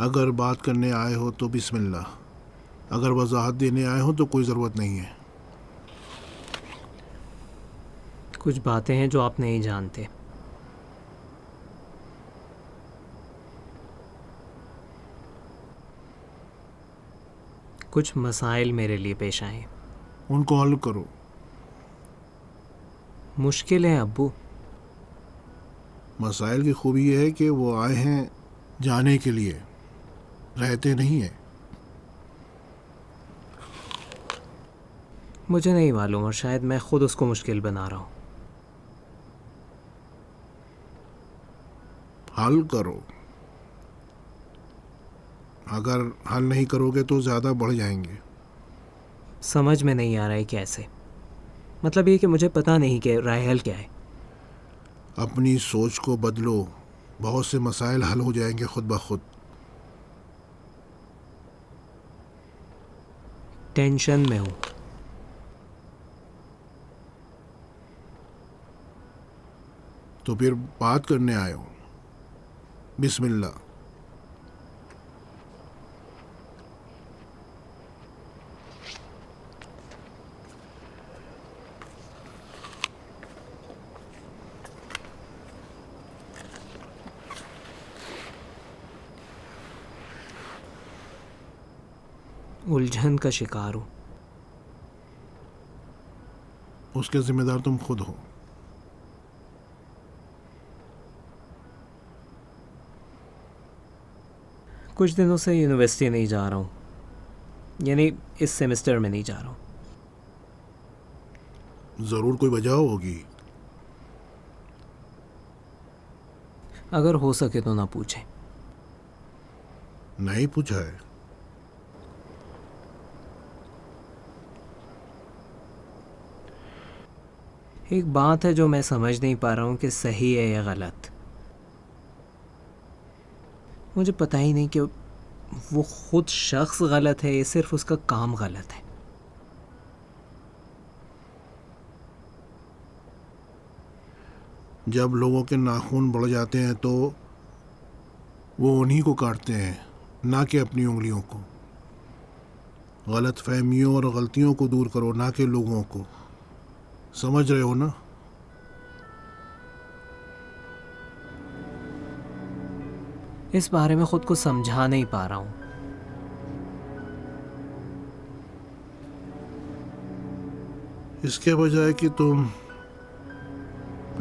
अगर बात करने आए हो तो बिस्मिल्लाह, अगर वजाहत देने आए हो तो कोई ज़रूरत नहीं है। कुछ बातें हैं जो आप नहीं जानते। कुछ मसाइल मेरे लिए पेश आए। उनको हल करो। मुश्किल है अब्बू। मसाइल की खूबी यह है कि वो आए हैं जाने के लिए, रहते नहीं हैं। मुझे नहीं मालूम और शायद मैं खुद उसको मुश्किल बना रहा हूँ। हल करो। अगर हल नहीं करोगे तो ज़्यादा बढ़ जाएंगे। समझ में नहीं आ रहा है कैसे। मतलब ये कि मुझे पता नहीं कि राय हल क्या है। अपनी सोच को बदलो, बहुत से मसाइल हल हो जाएंगे खुद ब खुद। टेंशन में हूँ। तो फिर बात करने आए हो। बिस्मिल्लाह। उलझन का शिकार हूँ। उसके जिम्मेदार तुम खुद हो। कुछ दिनों से यूनिवर्सिटी नहीं जा रहा हूँ, यानी इस सेमेस्टर में नहीं जा रहा हूँ। ज़रूर कोई वजह होगी। अगर हो सके तो ना पूछें। नहीं पूछा है। एक बात है जो मैं समझ नहीं पा रहा हूँ कि सही है या गलत। मुझे पता ही नहीं कि वो खुद शख्स गलत है या सिर्फ उसका काम गलत है। जब लोगों के नाखून बढ़ जाते हैं तो वो उन्हीं को काटते हैं, ना कि अपनी उंगलियों को। गलत फहमियों और गलतियों को दूर करो, ना कि लोगों को। समझ रहे हो ना? इस बारे में खुद को समझा नहीं पा रहा हूँ। इसके बजाय कि तुम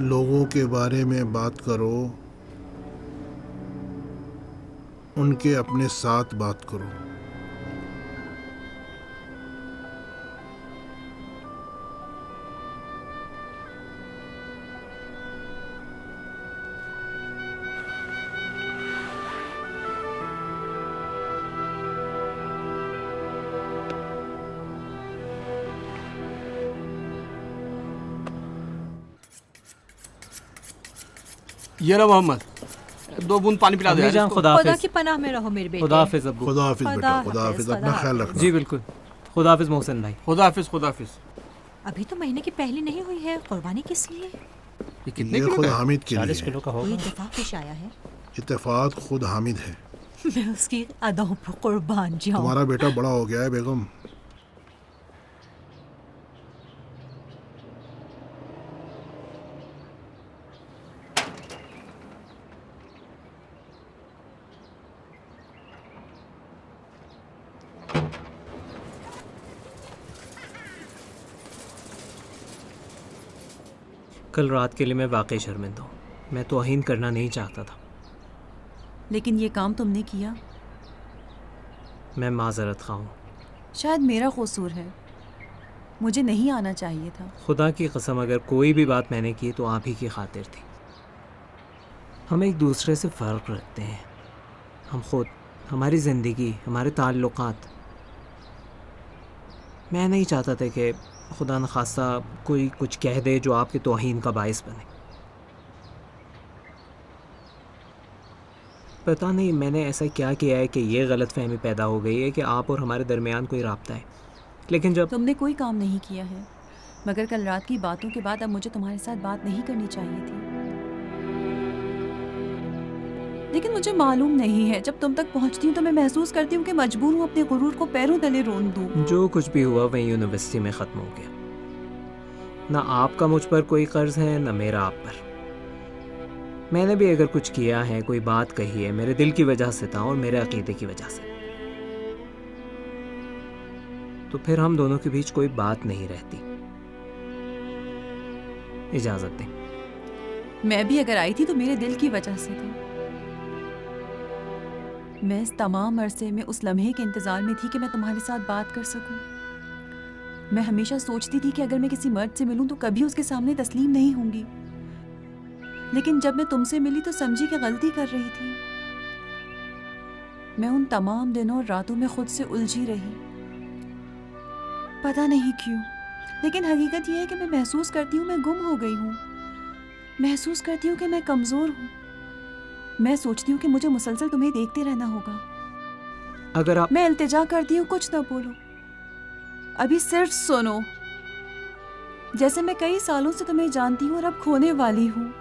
लोगों के बारे में बात करो, उनके अपने साथ बात करो। ये लो मोहम्मद, 2 बूंद पानी पिला दो यार अम्मीजान इसको। खुदा खुदा हाफिज। की पनाह में रहो मेरे बेटे। खुदा हाफिज अब्बू। खुदा हाफिज बेटा, खुदा खुदा हाफिज। हाफिज, अपना ख्याल खुदा रखना। जी बिल्कुल। खुदा हाफिज मोहसिन भाई। खुदा हाफिज, खुदा हाफिज। अभी तो महीने की पहली नहीं हुई है, कुर्बानी किस लिए? ये कितने ये किलो खुद का है? हामिद के 40 लिए किलो का कोई होगा। इत्तेफाक पेश आया है? इत्तेफाक खुद हामिद है। मैं उसकी अदाओं पर कुर्बान जाऊं। तुम्हारा बेटा बड़ा हो गया है बेगम। कल रात के लिए मैं वाकई शर्मिंदा हूँ। मैं तौहीन करना नहीं चाहता था। लेकिन ये काम तुमने किया। मैं माजरत खा हूँ। शायद मेरा कसूर है, मुझे नहीं आना चाहिए था। खुदा की कसम अगर कोई भी बात मैंने की तो आप ही की खातिर थी। हम एक दूसरे से फ़र्क रखते हैं, हम खुद, हमारी ज़िंदगी, हमारे ताल्लुकात। मैं नहीं चाहता था कि खुदा न खास्ता कोई कुछ कह दे जो आपके तौहीन का बायस बने। पता नहीं मैंने ऐसा क्या किया है कि ये गलत फहमी पैदा हो गई है कि आप और हमारे दरमियान कोई राब्ता है। लेकिन जब तुमने कोई काम नहीं किया है, मगर कल रात की बातों के बाद अब मुझे तुम्हारे साथ बात नहीं करनी चाहिए थी। लेकिन मुझे मालूम नहीं है, जब तुम तक पहुंचती हूँ तो मैं महसूस करती हूँ कि मजबूर हूँ अपने गुरूर को पैरों तले रोन दूँ। जो कुछ भी हुआ वही यूनिवर्सिटी में ख़त्म हो गया। ना आपका मुझ पर कोई कर्ज है ना मेरा आप पर। मैंने भी अगर कुछ किया है, कोई बात कही है, मेरे दिल की वजह से था और मेरे अकीदे की वजह से, तो फिर हम दोनों के बीच कोई बात नहीं रहती। इजाजत दें। मैं भी अगर आई थी तो मेरे दिल की वजह से थी। मैं इस तमाम अरसे में उस लम्हे के इंतजार में थी कि मैं तुम्हारे साथ बात कर सकूं। मैं हमेशा सोचती थी कि अगर मैं किसी मर्द से मिलूं तो कभी उसके सामने तस्लीम नहीं होंगी, लेकिन जब मैं तुमसे मिली तो समझी कि गलती कर रही थी। मैं उन तमाम दिनों और रातों में खुद से उलझी रही, पता नहीं क्यों, लेकिन हकीकत यह है कि मैं महसूस करती हूँ मैं गुम हो गई हूँ। महसूस करती हूँ कि मैं कमज़ोर हूँ। मैं सोचती हूँ कि मुझे मुसलसल तुम्हें देखते रहना होगा। अगर आप मैं इल्तिजा करती हूँ कुछ ना बोलो, अभी सिर्फ सुनो। जैसे मैं कई सालों से तुम्हें जानती हूँ और अब खोने वाली हूँ।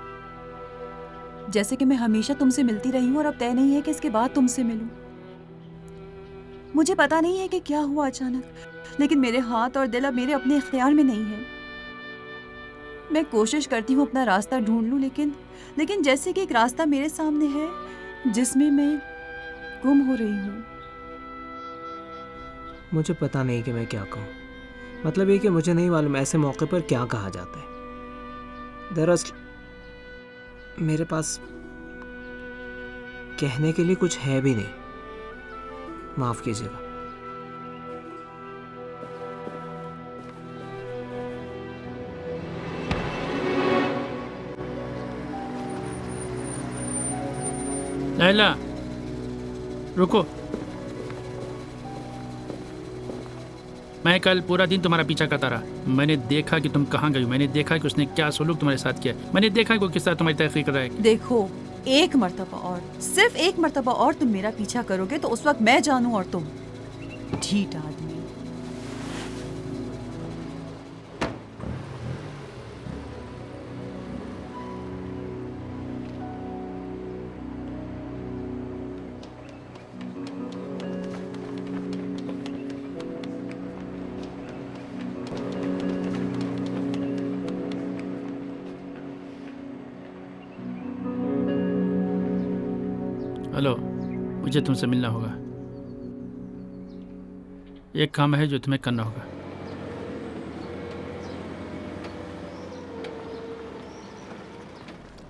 जैसे कि मैं हमेशा तुमसे मिलती रही हूँ और अब तय नहीं है कि इसके बाद तुमसे मिलूं। मुझे पता नहीं है कि क्या हुआ अचानक, लेकिन मेरे हाथ और दिल अब मेरे अपने इख्तियार में नहीं है। मैं कोशिश करती हूँ अपना रास्ता ढूंढ लूँ, लेकिन जैसे कि एक रास्ता मेरे सामने है जिसमें मैं गुम हो रही हूँ। मुझे पता नहीं कि मैं क्या कहूँ। मतलब ये कि मुझे नहीं मालूम ऐसे मौके पर क्या कहा जाता है। दरअसल मेरे पास कहने के लिए कुछ है भी नहीं। माफ़ कीजिएगा। लैला, रुको। मैं कल पूरा दिन तुम्हारा पीछा करता रहा। मैंने देखा कि तुम कहाँ गई, मैंने देखा कि उसने क्या सलूक तुम्हारे साथ किया, मैंने देखा कि वो किस तरह तुम्हारी तहकीक कर रहा है। देखो, एक मर्तबा और, सिर्फ एक मर्तबा और तुम मेरा पीछा करोगे तो उस वक्त मैं जानूं और तुम ढीठ आदमी। हेलो, मुझे तुमसे मिलना होगा। एक काम है जो तुम्हें करना होगा।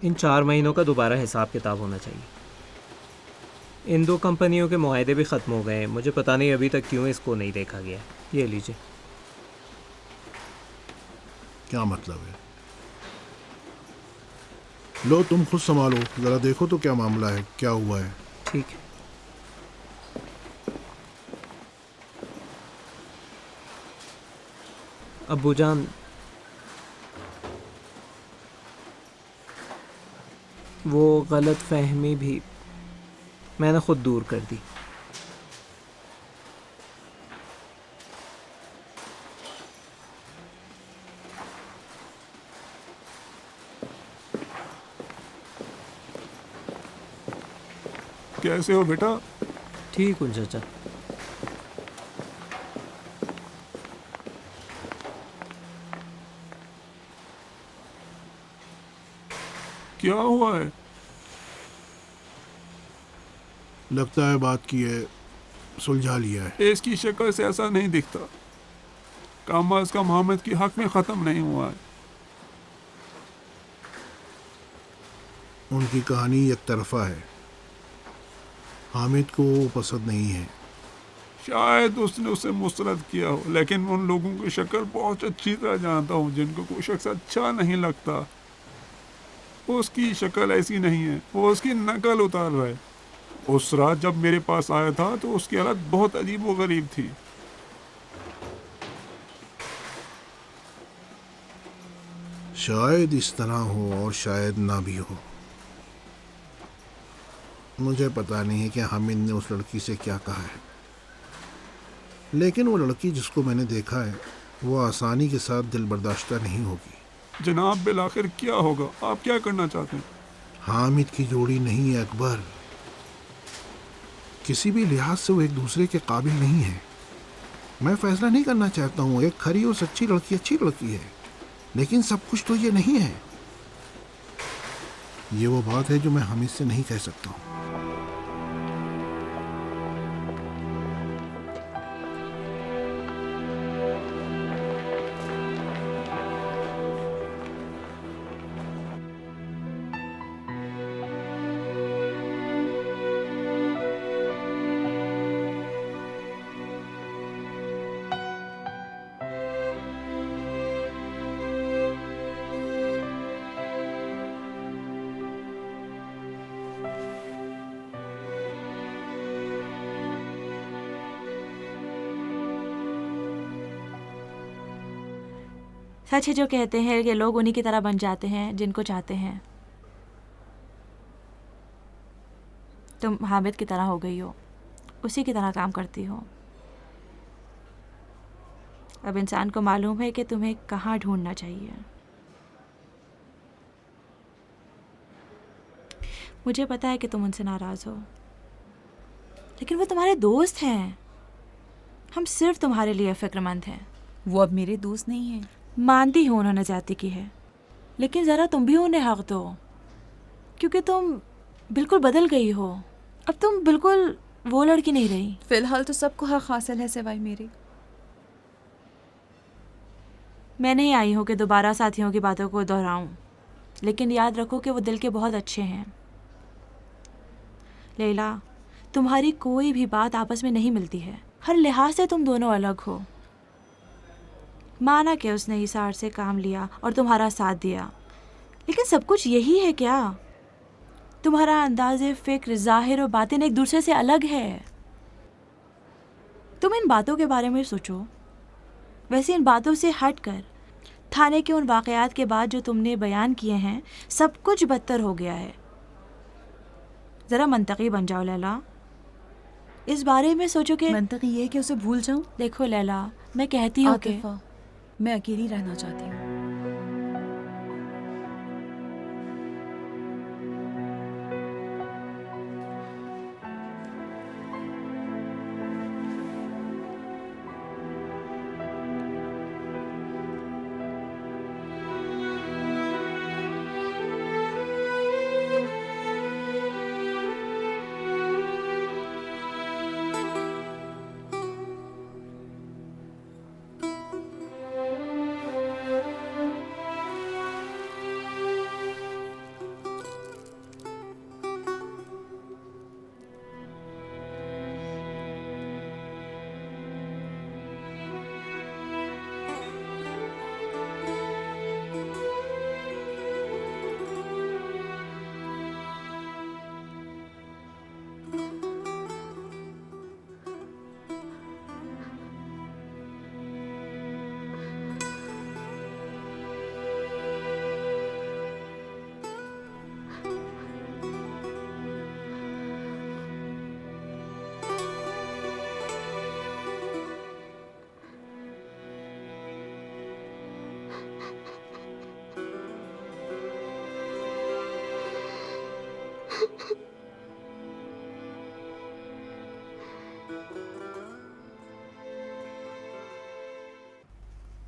इन 4 महीनों का दोबारा हिसाब किताब होना चाहिए। इन 2 कंपनियों के मुआहदे भी ख़त्म हो गए हैं। मुझे पता नहीं अभी तक क्यों इसको नहीं देखा गया। ये लीजिए। क्या मतलब है? लो, तुम खुद संभालो, ज़रा देखो तो क्या मामला है, क्या हुआ है। ठीक है। अब्बूजान, वो गलत फहमी भी मैंने खुद दूर कर दी। कैसे हो बेटा? ठीक हूँ चाचा। क्या हुआ है? लगता है बात की है, सुलझा लिया है। इसकी शक्ल से ऐसा नहीं दिखता। काम अज कम हामिद की हक में ख़त्म नहीं हुआ है। उनकी कहानी एक तरफा है। हामिद को वो पसंद नहीं है। शायद उसने उसे मुस्तरद किया हो, लेकिन उन लोगों की शक्ल बहुत अच्छी तरह जानता हूँ जिनको कोई शख्स अच्छा नहीं लगता। उसकी शक्ल ऐसी नहीं है, वो उसकी नकल उतार रहा है। उस रात जब मेरे पास आया था तो उसकी हालत बहुत अजीब व गरीब थी। शायद इस तरह हो और शायद ना भी हो। मुझे पता नहीं है कि हामिद ने उस लड़की से क्या कहा है, लेकिन वो लड़की जिसको मैंने देखा है वो आसानी के साथ दिल बर्दाश्ता नहीं होगी। जनाब, बिल आखिर क्या होगा? आप क्या करना चाहते हैं? हामिद की जोड़ी नहीं है अकबर, किसी भी लिहाज से वो एक दूसरे के काबिल नहीं है। मैं फैसला नहीं करना चाहता हूँ, एक खरी और सच्ची लड़की अच्छी लड़की है, लेकिन सब कुछ तो ये नहीं है। ये वो बात है जो मैं हामिद से नहीं कह सकता हूँ। सच है जो कहते हैं कि लोग उन्हीं की तरह बन जाते हैं जिनको चाहते हैं। तुम हामिद की तरह हो गई हो, उसी की तरह काम करती हो। अब इंसान को मालूम है कि तुम्हें कहाँ ढूंढना चाहिए। मुझे पता है कि तुम उनसे नाराज़ हो, लेकिन वो तुम्हारे दोस्त हैं। हम सिर्फ तुम्हारे लिए फ़िक्रमंद हैं। वो अब मेरे दोस्त नहीं हैं। मानती हूँ उन्होंने ज़्यादती की है, लेकिन ज़रा तुम भी उन्हें हक़ दो, क्योंकि तुम बिल्कुल बदल गई हो। अब तुम बिल्कुल वो लड़की नहीं रही। फ़िलहाल तो सबको हक़ हासिल है सिवाय मेरे। मैं नहीं आई हूँ कि दोबारा साथियों की बातों को दोहराऊं, लेकिन याद रखो कि वो दिल के बहुत अच्छे हैं। लैला, तुम्हारी कोई भी बात आपस में नहीं मिलती है। हर लिहाज से तुम दोनों अलग हो। माना कि उसने हिसार से काम लिया और तुम्हारा साथ दिया, लेकिन सब कुछ यही है क्या? तुम्हारा अंदाज़े फ़िक्र, ज़ाहिर और बातिन एक दूसरे से अलग है। तुम इन बातों के बारे में सोचो। वैसे इन बातों से हटकर थाने के उन वाक़यात के बाद जो तुमने बयान किए हैं, सब कुछ बदतर हो गया है। ज़रा मंतकी बन जाओ लैला। इस बारे में सोचो कि मंतकी ये है कि उसे भूल जाऊं। देखो लैला, मैं कहती हूँ कि आतिफा, मैं अकेली रहना चाहती हूँ।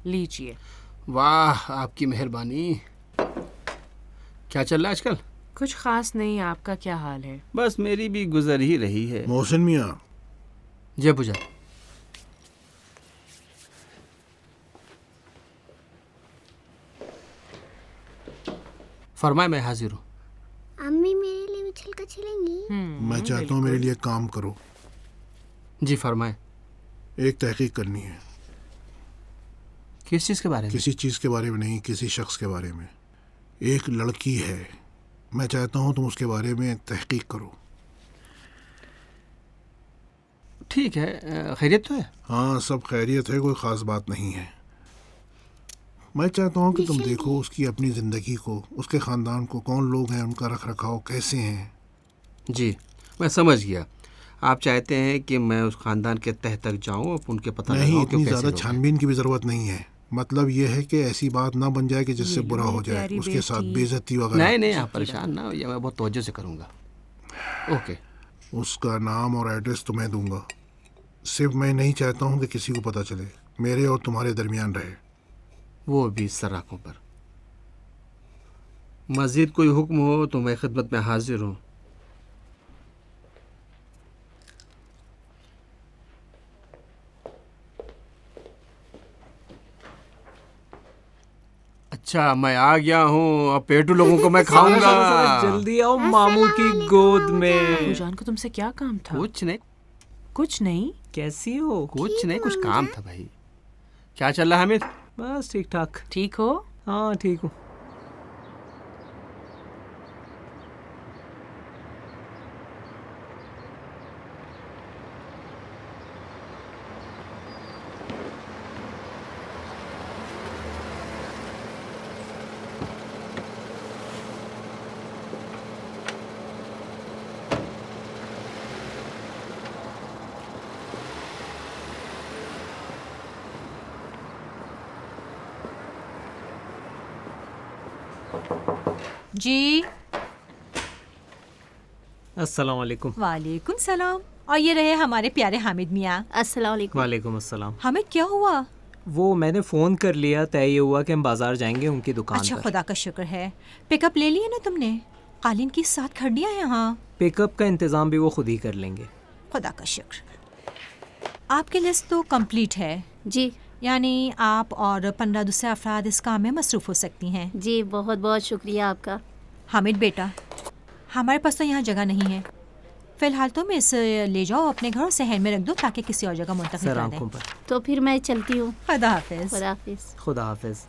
लीजिए। वाह, आपकी मेहरबानी। क्या चल रहा है आजकल? कुछ खास नहीं। आपका क्या हाल है? बस मेरी भी गुजर ही रही है। मोहसिन मियाँ। जय पूजा। फरमाए, मैं हाजिर हूँ। अम्मी मेरे लिए भी छिलका छिलेंगी? मैं चाहता हूँ मेरे लिए काम करो। जी फरमाए। एक तहकीक करनी है। किस चीज़ के बारे में? किसी चीज़ के बारे में नहीं, किसी शख्स के बारे में। एक लड़की है, मैं चाहता हूँ तुम उसके बारे में तहकीक करो। ठीक है। खैरियत तो है? हाँ, सब खैरियत है, कोई ख़ास बात नहीं है। मैं चाहता हूँ कि तुम देखो उसकी अपनी ज़िंदगी को, उसके ख़ानदान को, कौन लोग हैं, उनका रख रखाव कैसे हैं। जी, मैं समझ गया। आप चाहते हैं कि मैं उस ख़ानदान के तह तक जाऊँ और उनके पता नहीं, लगाऊं इतनी ज़्यादा छानबीन की भी ज़रूरत नहीं है। मतलब ये है कि ऐसी बात ना बन जाए कि जिससे बुरा हो जाए, उसके साथ बेइज्जती वगैरह। नहीं, आप परेशान ना होइए, मैं बहुत तवज्जो से करूँगा। ओके। उसका नाम और एड्रेस तो मैं दूंगा, सिर्फ मैं नहीं चाहता हूँ कि किसी को पता चले, मेरे और तुम्हारे दरमियान रहे। वो भी सराखों पर। मज़ीद कोई हुक्म हो तो मैं खिदमत में हाजिर हूँ। अच्छा, मैं आ गया हूँ, अब पेटू लोगों को मैं खाऊंगा। जल्दी आओ मामू की गोद में। अबू जान को तुमसे क्या काम था? कुछ नहीं, कुछ नहीं। कैसी हो? कुछ नहीं, कुछ काम था भाई। क्या चल रहा है हामिद? बस ठीक ठाक। ठीक हो? हाँ ठीक हूँ। जी अस्सलाम वालेकुम। वालेकुम सलाम। और ये रहे हमारे प्यारे हामिद मियाँ। अस्सलाम वालेकुम। वालेकुम अस्सलाम। हामिद क्या हुआ? वो मैंने फ़ोन कर लिया, तय ये हुआ कि हम बाज़ार जाएंगे उनकी दुकान अच्छा पर। खुदा का शुक्र है। पिकअप ले लिया ना तुमने? कालीन की 7 खड़ियाँ हैं यहाँ। पिकअप का इंतज़ाम भी वो खुद ही कर लेंगे। खुदा का शुक्र। आपकी लिस्ट तो कंप्लीट है जी यानी आप और 15 दूसरे अफराद इस काम में मसरूफ़ हो सकती हैं। जी, बहुत बहुत शुक्रिया आपका। हामिद बेटा, हमारे पास तो यहाँ जगह नहीं है, फ़िलहाल तुम इसे ले जाओ अपने घर और सहन में रख दो ताकि किसी और जगह मुंतकिल सर कर आंखों दें। पर। तो फिर मैं चलती हूँ। खुदा हाफिज़। खुदा हाफिज। खुदा हाफिज़।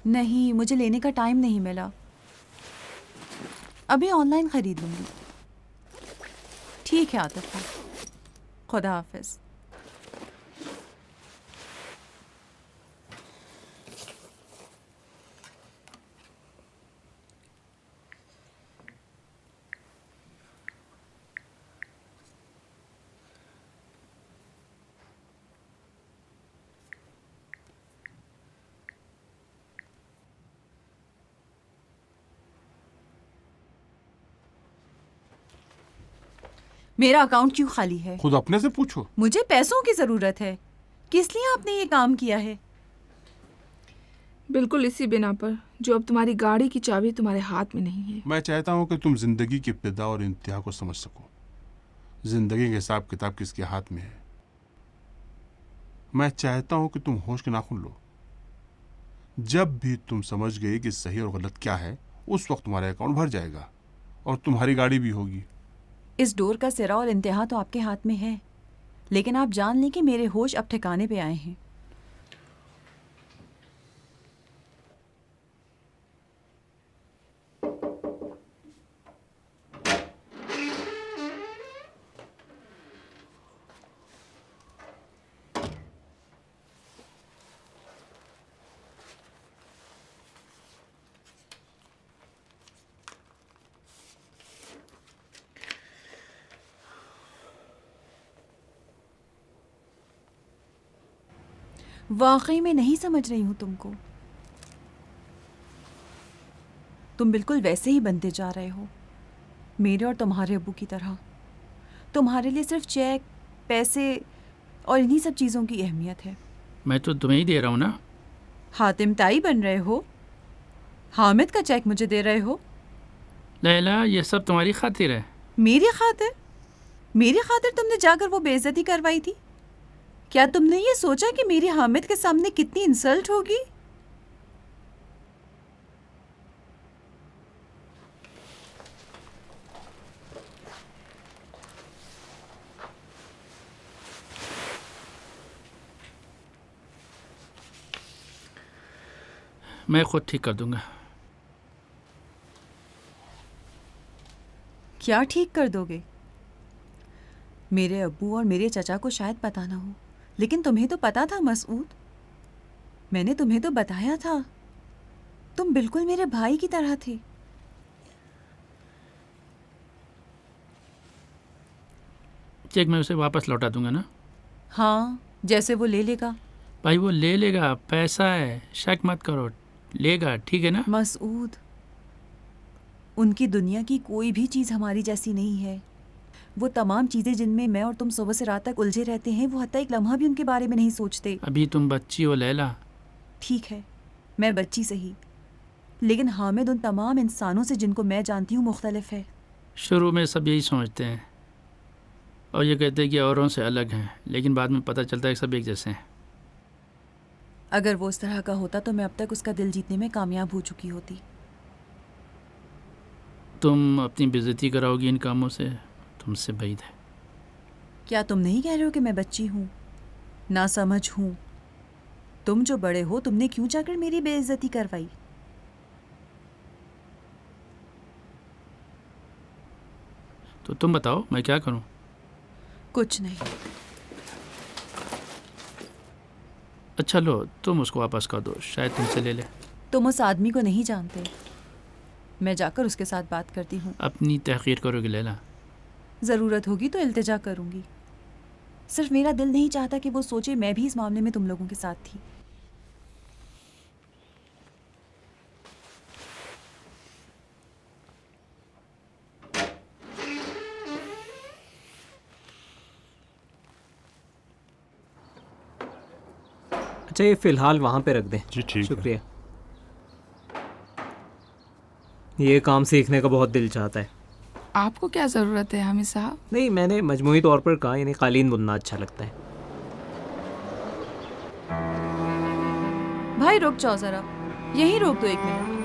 नहीं, मुझे लेने का टाइम नहीं मिला, अभी ऑनलाइन ख़रीद लूँगी। ठीक है आतिफ़ा, खुदा हाफिज़। मेरा अकाउंट क्यों खाली है? खुद अपने से पूछो। मुझे पैसों की ज़रूरत है। किस लिए आपने ये काम किया है? बिल्कुल इसी बिना पर जो अब तुम्हारी गाड़ी की चाबी तुम्हारे हाथ में नहीं है। मैं चाहता हूँ कि तुम जिंदगी की इब्तिदा और इंतहा को समझ सको। जिंदगी का हिसाब किताब किसके हाथ में है। मैं चाहता हूँ कि तुम होश के नाखून लो। जब भी तुम समझ गई कि सही और गलत क्या है, उस वक्त तुम्हारा अकाउंट भर जाएगा और तुम्हारी गाड़ी भी होगी। इस डोर का सिरा और इंतहा तो आपके हाथ में है, लेकिन आप जान लें कि मेरे होश अब ठिकाने पे आए हैं। वाकई में नहीं समझ रही हूँ तुमको। तुम बिल्कुल वैसे ही बनते जा रहे हो, मेरे और तुम्हारे अब्बू की तरह। तुम्हारे लिए सिर्फ चेक, पैसे और इन्हीं सब चीज़ों की अहमियत है। मैं तो तुम्हें ही दे रहा हूँ ना। हातिम ताई बन रहे हो, हामिद का चेक मुझे दे रहे हो। लैला, ये सब तुम्हारी खातिर है। मेरी खातिर? मेरी खातिर तुमने जाकर वो बेइज्जती करवाई थी? क्या तुमने ये सोचा कि मेरी हामिद के सामने कितनी इंसल्ट होगी? मैं खुद ठीक कर दूंगा। क्या ठीक कर दोगे? मेरे अब्बू और मेरे चचा को शायद पता ना हो, लेकिन तुम्हें तो पता था मसूद। मैंने तुम्हें तो बताया था, तुम बिल्कुल मेरे भाई की तरह थे। चेक मैं उसे वापस लौटा दूंगा ना। हाँ, जैसे वो ले लेगा। भाई वो ले लेगा, पैसा है, शक मत करो, लेगा, ठीक है ना। मसूद, उनकी दुनिया की कोई भी चीज़ हमारी जैसी नहीं है। वो तमाम चीज़ें जिनमें मैं और तुम सुबह से रात तक उलझे रहते हैं, वो हत्ता एक लम्हा भी उनके बारे में नहीं सोचते। अभी तुम बच्ची हो लैला। ठीक है, मैं बच्ची सही, लेकिन हामिद उन तमाम इंसानों से जिनको मैं जानती हूँ मुख्तलिफ है। शुरू में सब यही समझते हैं और ये कहते हैं कि औरों से अलग हैं, लेकिन बाद में पता चलता है कि सब एक जैसे हैं। अगर वो उस तरह का होता तो मैं अब तक उसका दिल जीतने में कामयाब हो चुकी होती। तुम अपनी बेइज्जती कराओगी इन कामों से, तुमसे बैद है। क्या तुम नहीं कह रहे हो कि मैं बच्ची हूँ, नासमझ हूँ? तुम जो बड़े हो, तुमने क्यों जाकर मेरी बेइज्जती करवाई? तो तुम बताओ मैं क्या करूं? कुछ नहीं। अच्छा लो, तुम उसको वापस कर दो, शायद तुमसे ले ले। तुम उस आदमी को नहीं जानते, मैं जाकर उसके साथ बात करती हूँ। अपनी तहकीर करोगे लैला? ज़रूरत होगी तो इल्तिजा करूँगी। सिर्फ मेरा दिल नहीं चाहता कि वो सोचे मैं भी इस मामले में तुम लोगों के साथ थी। अच्छा ये फ़िलहाल वहाँ पे रख दें। जी ठीक है। शुक्रिया। ये काम सीखने का बहुत दिल चाहता है। आपको क्या ज़रूरत है हामिद साहब? नहीं, मैंने मजमूई तौर पर कहा, यानी कालीन बुनना अच्छा लगता है। भाई रुक जाओ ज़रा, यहीं रोक दो 1 मिनट।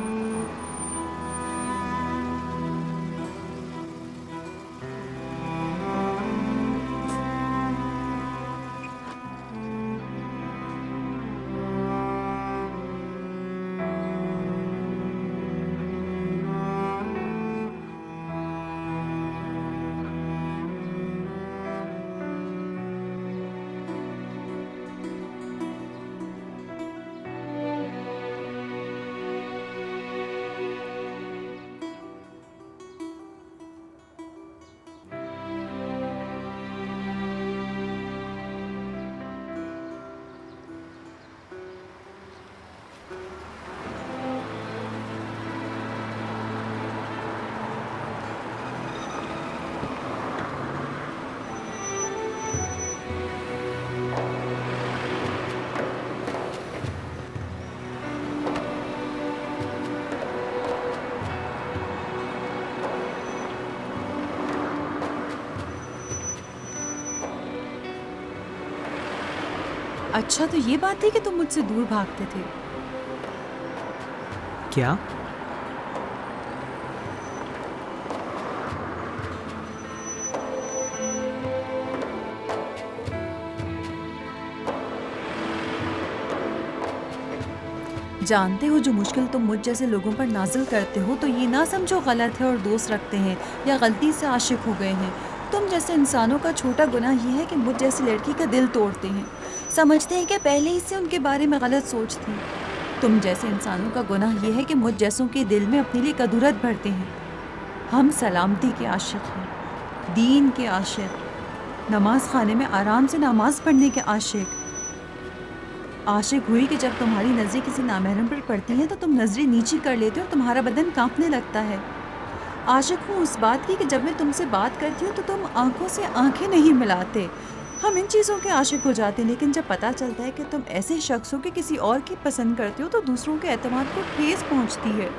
अच्छा, तो ये बात थी कि तुम मुझसे दूर भागते थे। क्या? जानते हो जो मुश्किल तुम मुझ जैसे लोगों पर नाजिल करते हो, तो ये ना समझो गलत है और दोस्त रखते हैं या गलती से आशिक हो गए हैं। तुम जैसे इंसानों का छोटा गुनाह ये है कि मुझ जैसी लड़की का दिल तोड़ते हैं, समझते हैं कि पहले ही से उनके बारे में गलत सोच थी। तुम जैसे इंसानों का गुनाह ये है कि मुझ जैसों के दिल में अपने लिए कदूरत भरते हैं। हम सलामती के आशिक हैं, दीन के आशिक, नमाज खाने में आराम से नमाज पढ़ने के आशिक। आशिक हुई कि जब तुम्हारी नज़रें किसी नामहरम पर पड़ती हैं तो तुम नज़रें नीची कर लेते हो और तुम्हारा बदन कांपने लगता है। आशिक हूँ उस बात की कि जब मैं तुमसे बात करती हूँ तो तुम आंखों से आंखें नहीं मिलाते। हम इन चीज़ों के आशिक हो जाते हैं, लेकिन जब पता चलता है कि तुम ऐसे शख्स हो कि किसी और की पसंद करते हो तो दूसरों के एतमाद को ठेस पहुँचती है।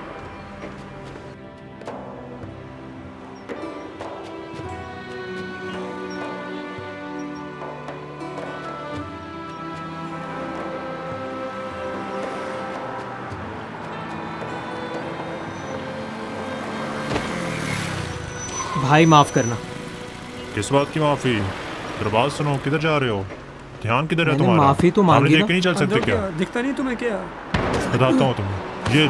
भाई माफ़ करना। किस बात की माफ़ी? दरबार सुनो, किधर जा रहे हो? ध्यान किधर है मैंने तुम्हारा? माफ़ी तो मांगी देख के नहीं चल सकते क्या? दिखता नहीं तुम्हें क्या? बताता हूँ तुम्हें। ये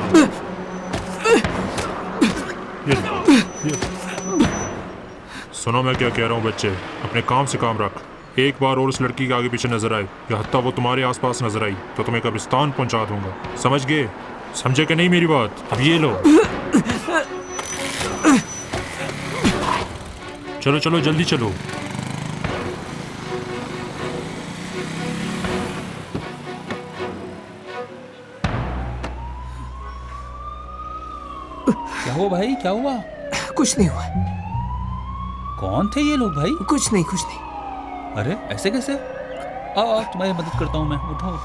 सुनो मैं क्या कह रहा हूँ बच्चे, अपने काम से काम रख। एक बार और उस लड़की के आगे पीछे नजर आए या हत्ता वो तुम्हारे आसपास नजर आई तो तुम्हें कब्रिस्तान पहुंचा दूंगा। समझ गए? समझे कि नहीं मेरी बात? अब ये लो, चलो चलो जल्दी चलो। क्या क्या हुआ भाई, क्या हुआ? कुछ नहीं हुआ। कौन थे ये लोग भाई? कुछ नहीं। अरे ऐसे कैसे? आओ तुम्हारी मदद करता हूँ मैं, उठो।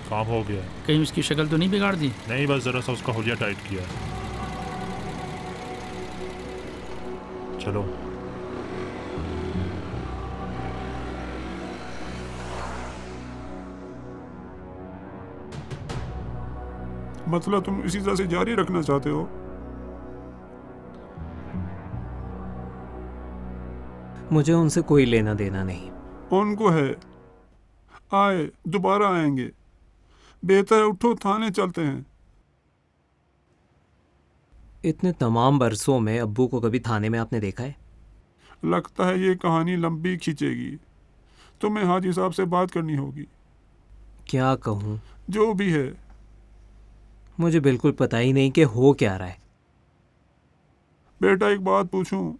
काम हो गया। कहीं उसकी शक्ल तो नहीं बिगाड़ दी? नहीं, बस जरा सा उसका हुलिया टाइट किया। चलो। मतलब तुम इसी तरह से जारी रखना चाहते हो? मुझे उनसे कोई लेना देना नहीं। उनको है, आए दोबारा आएंगे। बेहतर है उठो, थाने चलते हैं। इतने तमाम बरसों में अब्बू को कभी थाने में आपने देखा है? लगता है ये कहानी लंबी खींचेगी। तुम्हें हाजी साहब से बात करनी होगी। क्या कहूँ? जो भी है। मुझे बिल्कुल पता ही नहीं कि हो क्या रहा है। बेटा एक बात पूछूं,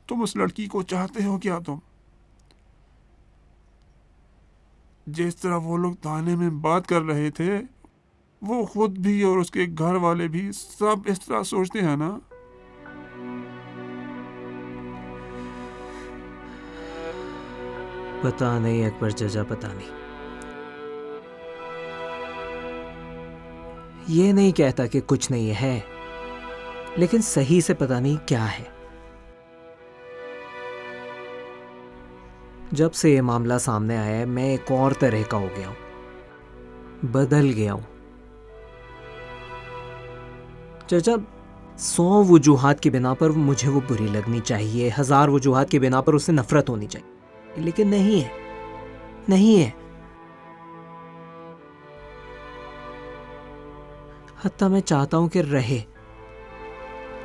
तुम उस लड़की को चाहते हो क्या? तुम जिस तरह वो लोग थाने में बात कर रहे थे, वो खुद भी और उसके घर वाले भी सब इस तरह सोचते हैं ना? पता नहीं अकबर चाचा, पता नहीं। ये नहीं कहता कि कुछ नहीं है, लेकिन सही से पता नहीं क्या है। जब से ये मामला सामने आया है, मैं एक और तरह का हो गया हूं, बदल गया हूं। चाचा, 100 वजूहात की बिना पर मुझे वो बुरी लगनी चाहिए, 1000 वजूहात की बिना पर उससे नफरत होनी चाहिए, लेकिन नहीं है, नहीं है। हत्ता मैं चाहता हूं कि रहे,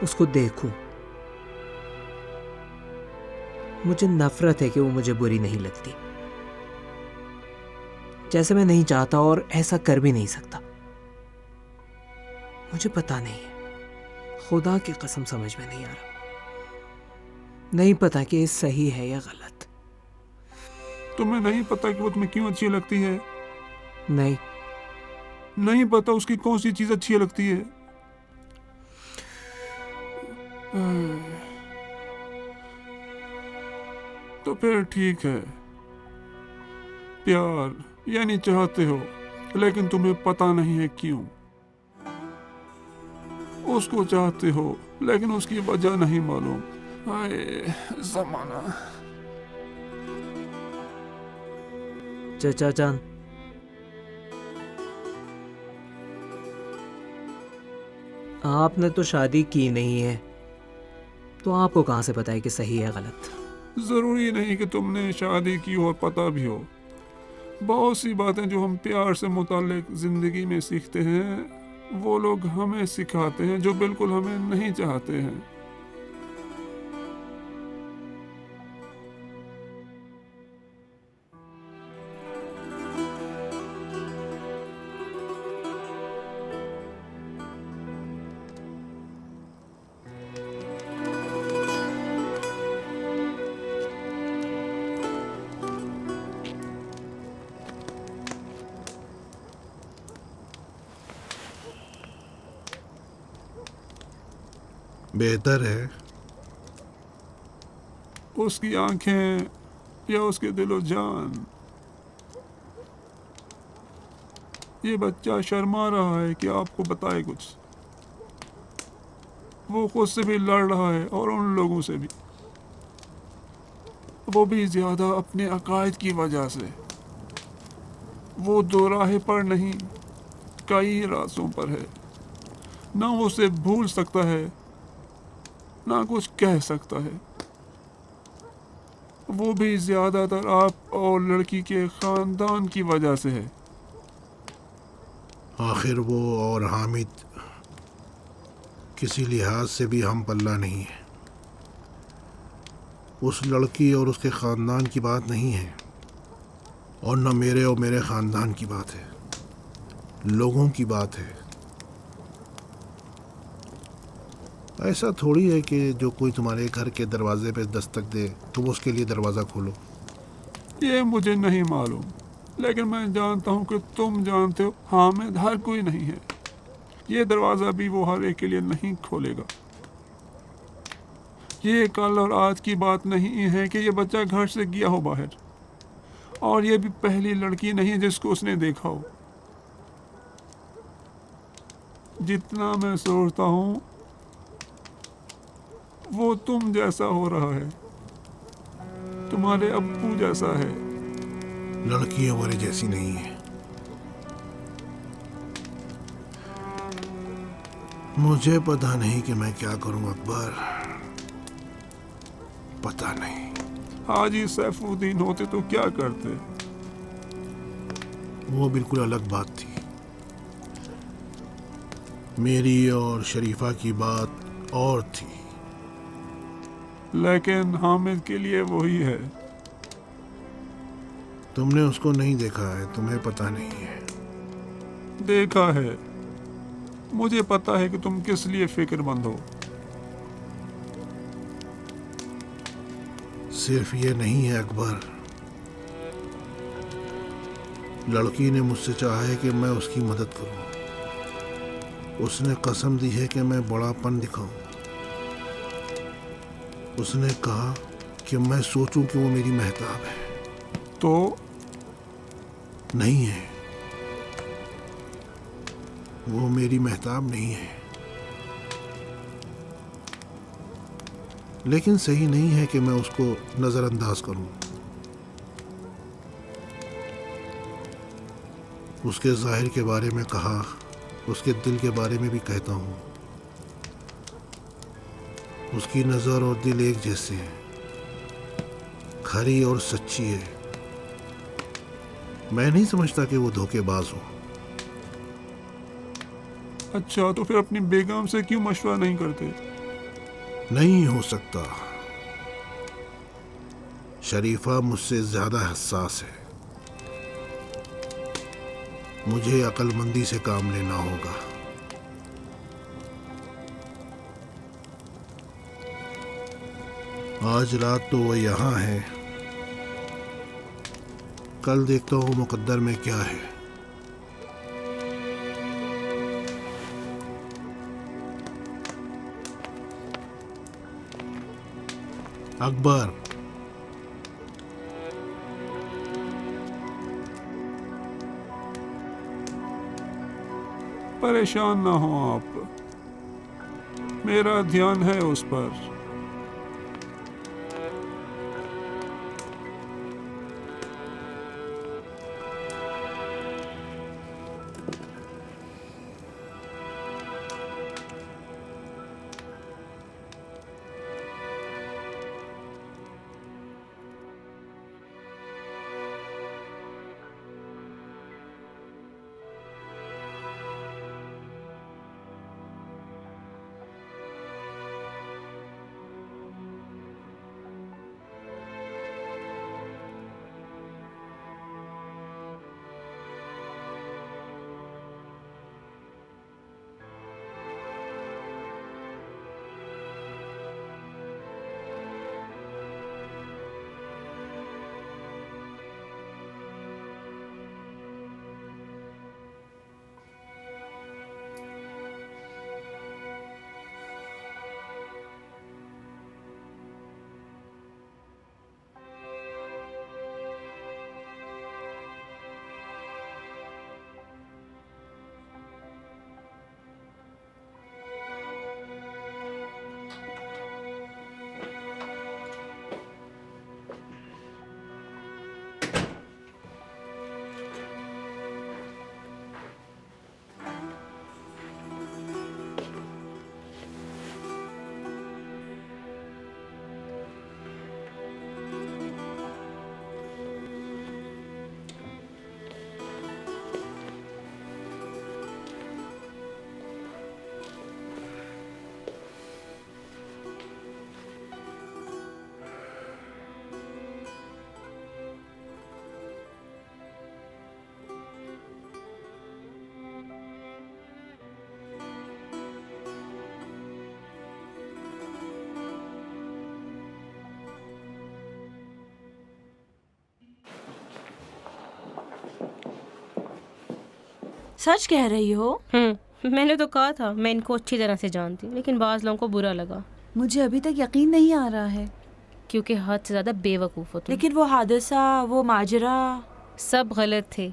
उसको देखूं। मुझे नफरत है कि वो मुझे बुरी नहीं लगती, जैसे मैं नहीं चाहता और ऐसा कर भी नहीं सकता। मुझे पता नहीं है, खुदा की कसम समझ में नहीं आ रहा। नहीं पता कि ये सही है या गलत। तुम्हें नहीं पता कि वो तुम्हें क्यों अच्छी लगती है? नहीं। नहीं पता उसकी कौन सी चीज अच्छी लगती है? तो फिर ठीक है, प्यार यानी चाहते हो, लेकिन तुम्हें पता नहीं है क्यों। उसको चाहते हो लेकिन उसकी वजह नहीं मालूम। हाय ज़माना। चाचा जान, आपने तो शादी की नहीं है, तो आपको कहां से पता है कि सही है गलत? जरूरी नहीं कि तुमने शादी की हो और पता भी हो। बहुत सी बातें जो हम प्यार से मुताल्लिक जिंदगी में सीखते हैं, वो लोग हमें सिखाते हैं जो बिल्कुल हमें नहीं चाहते हैं। बेहतर है उसकी आंखें या उसके दिलो जान। ये बच्चा शर्मा रहा है कि आपको बताए कुछ। वो खुद से भी लड़ रहा है और उन लोगों से भी, वो भी ज्यादा अपने अकायद की वजह से। वो दो राह पर नहीं, कई रास्तों पर है। ना वो उसे भूल सकता है, ना कुछ कह सकता है। वो भी ज्यादातर आप और लड़की के खानदान की वजह से है। आखिर वो और हामिद किसी लिहाज से भी हम पल्ला नहीं है। उस लड़की और उसके ख़ानदान की बात नहीं है, और न मेरे और मेरे ख़ानदान की बात है, लोगों की बात है। ऐसा थोड़ी है कि जो कोई तुम्हारे घर के दरवाजे पे दस्तक दे तुम उसके लिए दरवाज़ा खोलो। ये मुझे नहीं मालूम, लेकिन मैं जानता हूँ कि तुम जानते हो हामिद हर कोई नहीं है। ये दरवाज़ा भी वो हर एक के लिए नहीं खोलेगा। ये कल और आज की बात नहीं है कि ये बच्चा घर से गया हो बाहर, और ये भी पहली लड़की नहीं जिसको उसने देखा हो। जितना मैं सोचता हूँ वो तुम जैसा हो रहा है, तुम्हारे अब्बू जैसा है। लड़की हमारे जैसी नहीं है। मुझे पता नहीं कि मैं क्या करूं अकबर, पता नहीं। हाजी सैफुद्दीन होते तो क्या करते? वो बिल्कुल अलग बात थी। मेरी और शरीफा की बात और थी। लेकिन हामिद के लिए वही है। तुमने उसको नहीं देखा है, तुम्हें पता नहीं है। देखा है, मुझे पता है कि तुम किस लिए फिक्रमंद हो। सिर्फ ये नहीं है अकबर, लड़की ने मुझसे चाहा है कि मैं उसकी मदद करूं। उसने कसम दी है कि मैं बड़ापन दिखाऊं। उसने कहा कि मैं सोचूं कि वो मेरी महताब है। तो नहीं है, वो मेरी महताब नहीं है। लेकिन सही नहीं है कि मैं उसको नज़रअंदाज करूं। उसके ज़ाहिर के बारे में कहा, उसके दिल के बारे में भी कहता हूं। उसकी नज़र और दिल एक जैसे हैं, खरी और सच्ची है। मैं नहीं समझता कि वो धोखेबाज हो। अच्छा, तो फिर अपनी बेगम से क्यों मशवरा नहीं करते? नहीं हो सकता। शरीफा मुझसे ज़्यादा हसास है। मुझे अक्लमंदी से काम लेना होगा। आज रात तो वो यहाँ है, कल देखता हूँ मुकद्दर में क्या है। अकबर, परेशान ना हो आप, मेरा ध्यान है उस पर। सच कह रही हो? मैंने तो कहा था मैं इनको अच्छी तरह से जानती हूँ, लेकिन बाज़ लोगों को बुरा लगा। मुझे अभी तक यकीन नहीं आ रहा है। क्योंकि हद से ज़्यादा बेवकूफ़ हो तुम। लेकिन वो हादसा, वो माजरा सब गलत थे।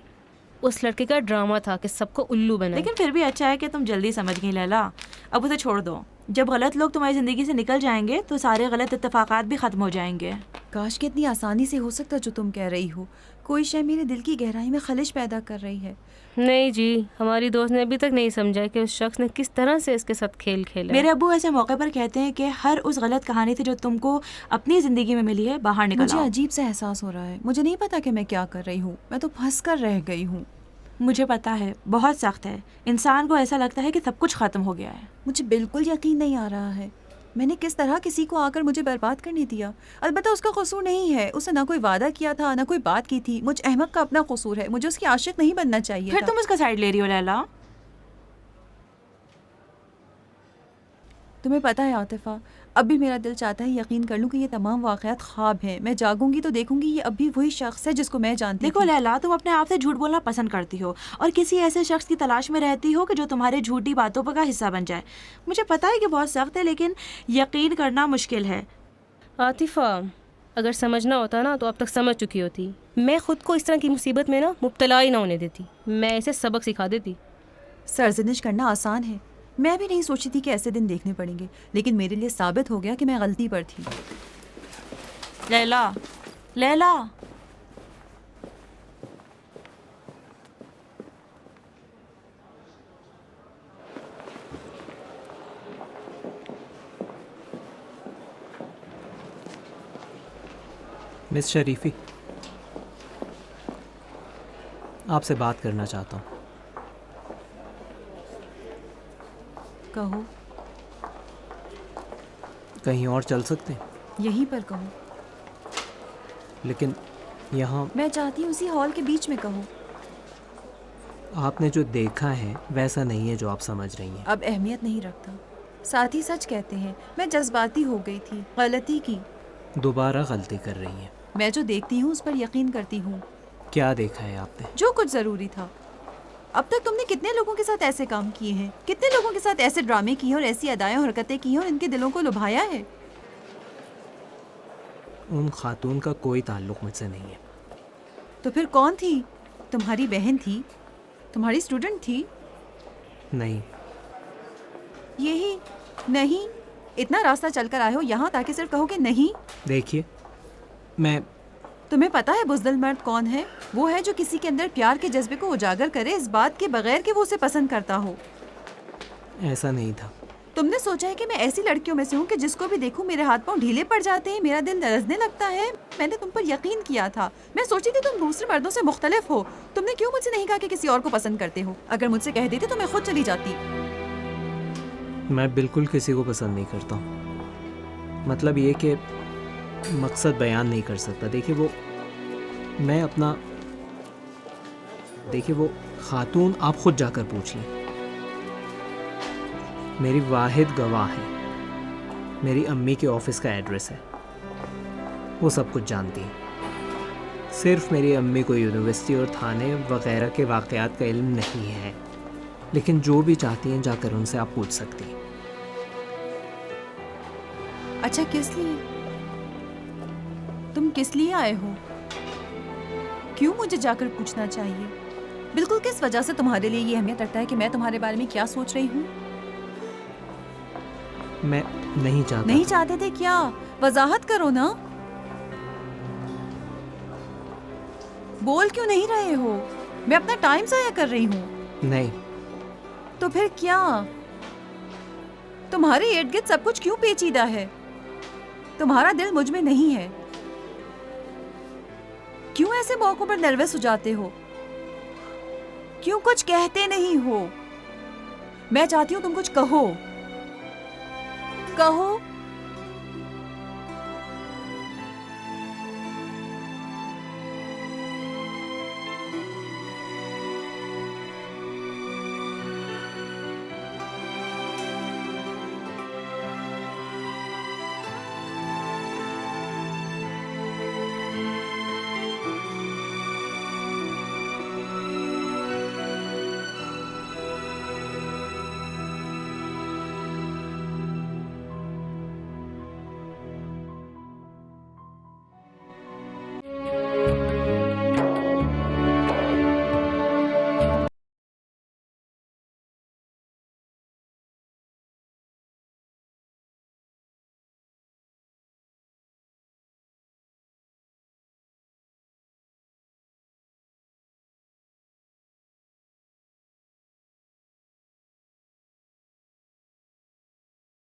उस लड़के का ड्रामा था कि सबको उल्लू बनाए। लेकिन फिर भी अच्छा है कि तुम जल्दी समझ गई लैला। अब उसे छोड़ दो। जब गलत लोग तुम्हारी ज़िंदगी से निकल जाएंगे तो सारे गलत इत्तेफाकात भी ख़त्म हो जाएंगे। काश कि इतनी आसानी से हो सकता जो तुम कह रही हो। कोई शय मेरे दिल की गहराई में खलिश पैदा कर रही है। नहीं जी, हमारी दोस्त ने अभी तक नहीं समझा कि उस शख्स ने किस तरह से इसके साथ खेल खेला। मेरे अब्बू ऐसे मौके पर कहते हैं कि हर उस गलत कहानी से जो तुमको अपनी ज़िंदगी में मिली है बाहर निकल मुझे आओ। अजीब सा एहसास हो रहा है। मुझे नहीं पता कि मैं क्या कर रही हूँ। मैं तो फंस कर रह गई हूँ। मुझे पता है, बहुत सख्त है। इंसान को ऐसा लगता है कि सब कुछ ख़त्म हो गया है। मुझे बिल्कुल यकीन नहीं आ रहा है। मैंने किस तरह किसी को आकर मुझे बर्बाद करने दिया। अलबत्ता उसका कसूर नहीं है। उसने ना कोई वादा किया था, ना कोई बात की थी। मुझ अहमक का अपना कसूर है। मुझे उसकी आशिक नहीं बनना चाहिए फिर था। तुम उसका साइड ले रही हो लैला। तुम्हें पता है आतिफा, अब भी मेरा दिल चाहता है यकीन कर लूं कि ये तमाम वाक़यात ख्वाब हैं। मैं जागूंगी तो देखूंगी ये अब भी वही शख्स है जिसको मैं जानती देखो थी। लैला, तुम अपने आप से झूठ बोलना पसंद करती हो और किसी ऐसे शख्स की तलाश में रहती हो कि जो तुम्हारे झूठी बातों का हिस्सा बन जाए। मुझे पता है कि बहुत सख्त है, लेकिन यकीन करना मुश्किल है। आतिफा, अगर समझना होता ना तो अब तक समझ चुकी होती। मैं खुद को इस तरह की मुसीबत में ना मुब्तला ही ना होने देती। मैं इसे सबक सिखा देती। सरजनिश करना आसान है। मैं भी नहीं सोची थी कि ऐसे दिन देखने पड़ेंगे, लेकिन मेरे लिए साबित हो गया कि मैं गलती पर थी। लैला, लैला, मिस शरीफी, आपसे बात करना चाहता हूँ। कहो। कहीं और चल सकते हैं? यहीं पर कहो। लेकिन यहाँ मैं चाहती हूँ उसी हॉल के बीच में कहो। आपने जो देखा है वैसा नहीं है जो आप समझ रही हैं। अब अहमियत नहीं रखता। साथ ही सच कहते हैं, मैं जज्बाती हो गई थी, गलती की। दोबारा गलती कर रही हैं। मैं जो देखती हूँ उस पर यकीन करती हूँ। क्या देखा है आपने? जो कुछ ज़रूरी था। अब तक तुमने कितने लोगों के साथ ऐसे काम किए हैं, कितने लोगों के साथ ऐसे ड्रामे किए और ऐसी अदाएं और हरकतें की हैं और इनके दिलों को लुभाया है। उन खातून का कोई ताल्लुक मुझसे नहीं है। तो फिर कौन थी? तुम्हारी बहन थी? तुम्हारी स्टूडेंट थी? नहीं। यही नहीं? इतना रास्ता चलकर आए हो यहाँ ताकि सिर्फ कहो कि नहीं? देखिए, मैं तुम्हें पता है बुज़दिल मर्द कौन है? वो है जो किसी के अंदर प्यार के जज्बे को उजागर करे इस बात के बगैर कि वो उसे पसंद करता हो। ऐसा नहीं था। तुमने सोचा है कि मैं ऐसी लड़कियों में से हूँ कि जिसको भी देखूं मेरे हाथ पांव ढीले पड़ जाते हैं, मेरा दिल दरसने लगता है। मैंने तुम पर यकीन किया था। मैं सोची थी तुम दूसरे मर्दों से मुख्तलिफ हो। तुमने क्यों मुझसे नहीं कहा कि किसी और को पसंद करते हो? अगर मुझसे कह देते तो मैं खुद चली जाती। मैं बिल्कुल किसी को पसंद नहीं करता। मतलब ये कि मकसद बयान नहीं कर सकता। देखिए वो खातून आप खुद जाकर पूछ लें। मेरी वाहिद गवाह है। मेरी अम्मी के ऑफिस का एड्रेस है। वो सब कुछ जानती है। सिर्फ मेरी अम्मी को यूनिवर्सिटी और थाने वगैरह के वाक़यात का इल्म नहीं है, लेकिन जो भी चाहती हैं जाकर उनसे आप पूछ सकती हैं। अच्छा, किस लिए? तुम किस लिए आए हो? क्यों मुझे जाकर पूछना चाहिए? बिल्कुल किस वजह से तुम्हारे लिए ये अहमियत रखता है कि मैं तुम्हारे बारे में क्या सोच रही हूँ? मैं नहीं चाहता। नहीं चाहते थे क्या? वजाहत करो ना। बोल क्यों नहीं रहे हो? मैं अपना टाइम ज़ाया कर रही हूँ। नहीं। तो फिर क्या? तुम्हारे इर्द गिर्द सब कुछ क्यों पेचीदा है? तुम्हारा दिल मुझ में नहीं है। क्यों ऐसे मौकों पर नर्वस हो जाते हो? क्यों कुछ कहते नहीं हो? मैं चाहती हूँ तुम कुछ कहो। कहो